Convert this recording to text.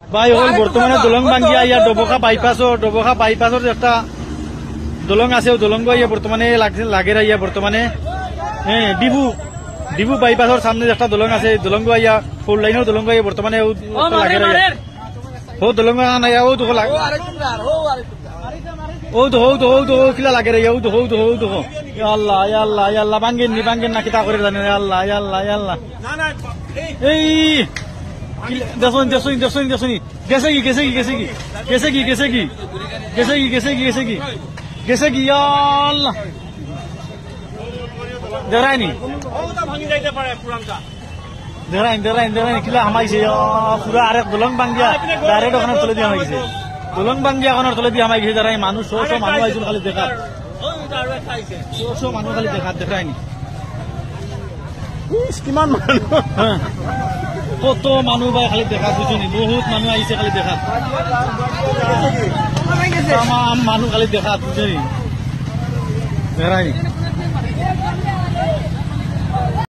ভাই হল বর্তমানে দলং ভাঙ্গিয়া ইয়া ডবকা বাইপাসর একটা দলং আছে দলং ইয়া বর্তমানে লাগে ইয়া বর্তমানে হ্যাঁ ডিবু বাইপাসর সামনে একটা দলং আছে দলং ইয়া 4 লাইনের দলং ইয়া বর্তমানে লাগে ও দলং নাই ও তো লাগে ও কিলা লাগে রে ও তো আল্লাহ ভাঙ্গেন না কিতা করে জানেন আল্লাহ এই দেখুন গেছে কি আল্লাহ দেখায়নি কিলা হামাইছে পুরা আরেক দলং ভাঙ্গিয়া ডাইরেক্ট ওখানে তুলে দিয়ে হামাইছে দলং ভাঙ্গিয়া ওখানে তুলে দিয়ে হামাইছে দেখাই মানুষ মানুষ আইছিল খালি দেখা মানুষ খালি দেখায়নি কিমান মানুষ কত মানুহ ভাই খালি দেখা বুঝুনি বহুত মানুহ আহিছে খালি দেখা মানুহ খালি দেখা বুঝুনি দেখায়নি